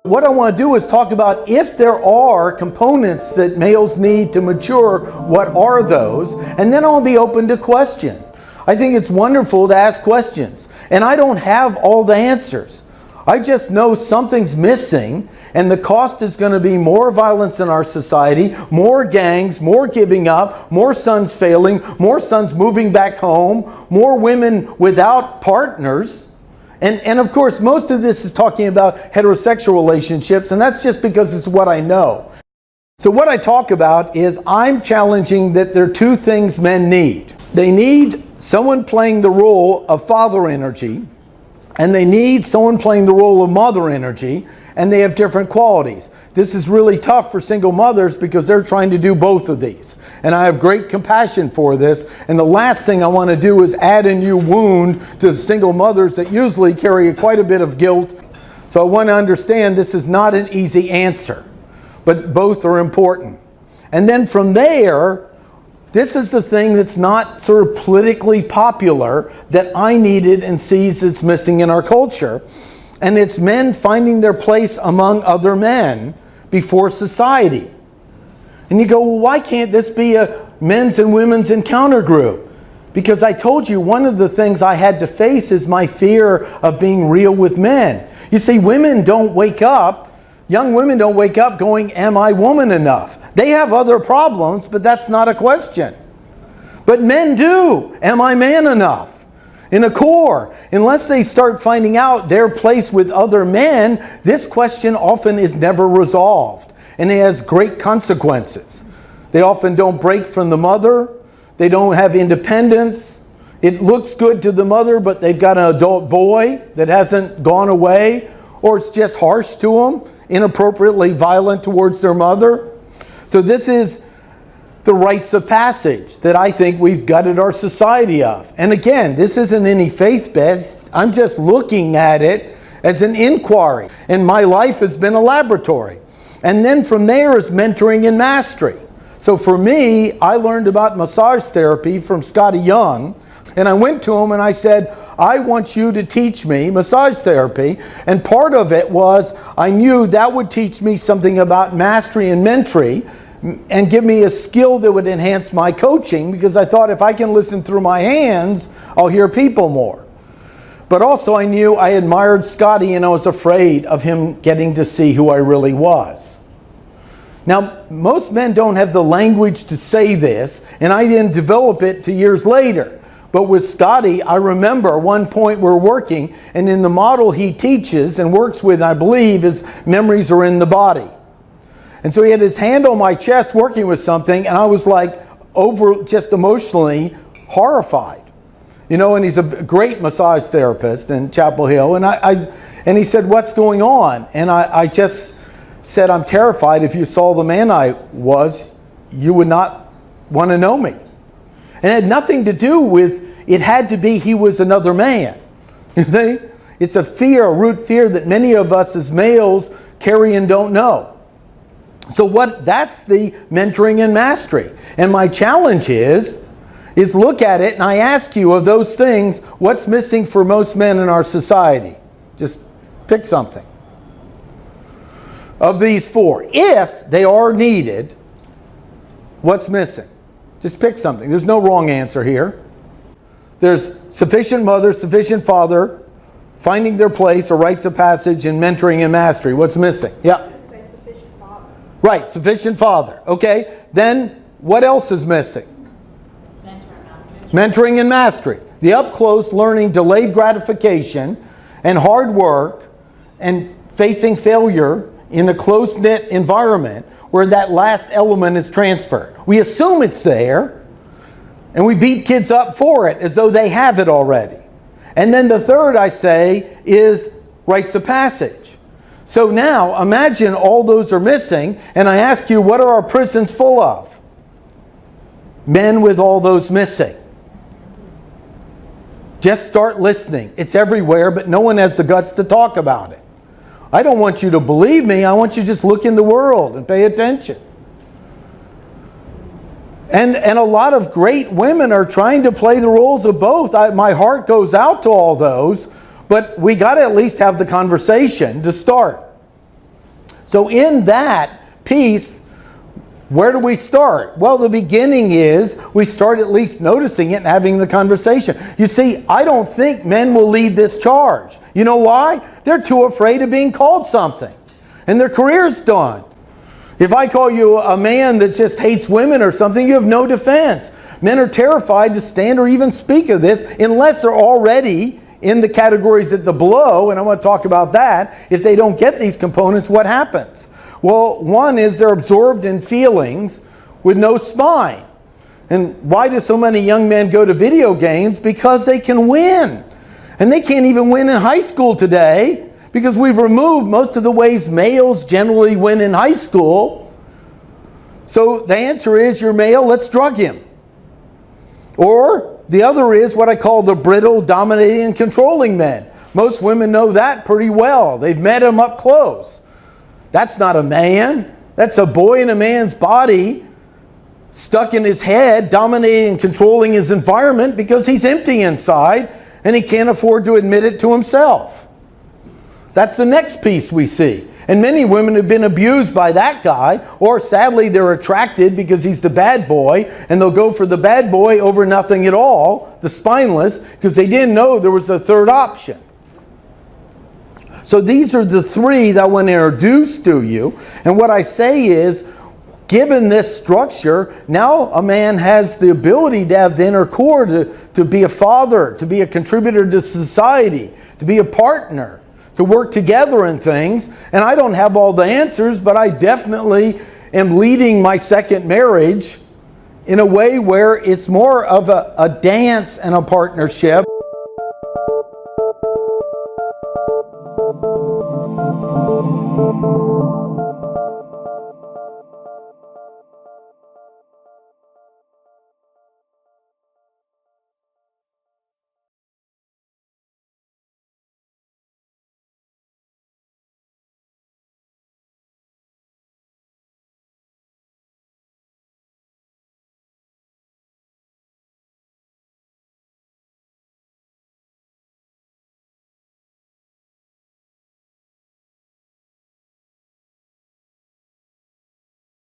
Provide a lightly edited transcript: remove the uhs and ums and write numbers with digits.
What I want to do is talk about if there are components that males need to mature, what are those? And then I'll be open to question. I think it's wonderful to ask questions. And I don't have all the answers. I just know something's missing, and the cost is going to be more violence in our society, more gangs, more giving up, more sons failing, more sons moving back home, more women without partners. And of course, most of this is talking about heterosexual relationships, and that's just because it's what I know. So what I talk about is I'm challenging that there are two things men need. They need someone playing the role of father energy, and they need someone playing the role of mother energy, and they have different qualities. This is really tough for single mothers because they're trying to do both of these. And I have great compassion for this. And the last thing I want to do is add a new wound to single mothers that usually carry quite a bit of guilt. So I want to understand this is not an easy answer, but both are important. And then from there, this is the thing that's not sort of politically popular that I needed and sees that's missing in our culture. And it's men finding their place among other men before society. And you go, well, why can't this be a men's and women's encounter group? Because I told you one of the things I had to face is my fear of being real with men. You see, women don't wake up, young women don't wake up going, am I woman enough? They have other problems, but that's not a question. But men do. Am I man enough? In a core, unless they start finding out their place with other men, this question often is never resolved. And it has great consequences. They often don't break from the mother. They don't have independence. It looks good to the mother, but they've got an adult boy that hasn't gone away. Or it's just harsh to them, inappropriately violent towards their mother. So this is the rites of passage that I think we've gutted our society of. And again, this isn't any faith-based. I'm just looking at it as an inquiry. And my life has been a laboratory. And then from there is mentoring and mastery. So for me, I learned about massage therapy from Scotty Young. And I went to him and I said, I want you to teach me massage therapy. And part of it was I knew that would teach me something about mastery and mentoring, and give me a skill that would enhance my coaching, because I thought if I can listen through my hands, I'll hear people more. But also I knew I admired Scotty and I was afraid of him getting to see who I really was. Now, most men don't have the language to say this, and I didn't develop it till years later. But with Scotty, I remember one point we're working, and in the model he teaches and works with, I believe, is memories are in the body. And so he had his hand on my chest working with something, and I was like just emotionally horrified. You know, and he's a great massage therapist in Chapel Hill. And he said, what's going on? And I just said, I'm terrified. If you saw the man I was, you would not want to know me. And it had nothing to do with, it had to be he was another man. You see? It's a fear, a root fear that many of us as males carry and don't know. So that's the mentoring and mastery. And my challenge is look at it and I ask you, of those things, what's missing for most men in our society? Just pick something. Of these four, if they are needed, what's missing? Just pick something. There's no wrong answer here. There's sufficient mother, sufficient father, finding their place, or rites of passage, and mentoring and mastery. What's missing? Yeah. Right, sufficient father. Okay, then what else is missing? Mentoring and mastery. The up-close learning, delayed gratification, and hard work, and facing failure in a close-knit environment where that last element is transferred. We assume it's there, and we beat kids up for it as though they have it already. And then the third, I say, is rites of passage. So now, imagine all those are missing, and I ask you, what are our prisons full of? Men with all those missing. Just start listening. It's everywhere, but no one has the guts to talk about it. I don't want you to believe me. I want you to just look in the world and pay attention. And a lot of great women are trying to play the roles of both. My heart goes out to all those. But we got to at least have the conversation to start. So in that piece, where do we start? Well, the beginning is we start at least noticing it and having the conversation. You see, I don't think men will lead this charge. You know why? They're too afraid of being called something, and their career's done. If I call you a man that just hates women or something, you have no defense. Men are terrified to stand or even speak of this unless they're already in the categories that the below, and I want to talk about that. If they don't get these components, what happens? Well, one is they're absorbed in feelings with no spine. And why do so many young men go to video games? Because they can win. And they can't even win in high school today because we've removed most of the ways males generally win in high school. So the answer is, you're male, let's drug him. Or the other is what I call the brittle, dominating, and controlling men. Most women know that pretty well. They've met him up close. That's not a man. That's a boy in a man's body, stuck in his head, dominating and controlling his environment because he's empty inside and he can't afford to admit it to himself. That's the next piece we see. And many women have been abused by that guy, or sadly they're attracted because he's the bad boy, and they'll go for the bad boy over nothing at all, the spineless, because they didn't know there was a third option. So these are the three that I want to introduce to you. And what I say is, given this structure, now a man has the ability to have the inner core to be a father, to be a contributor to society, to be a partner, to work together in things. And I don't have all the answers, but I definitely am leading my second marriage in a way where it's more of a dance and a partnership.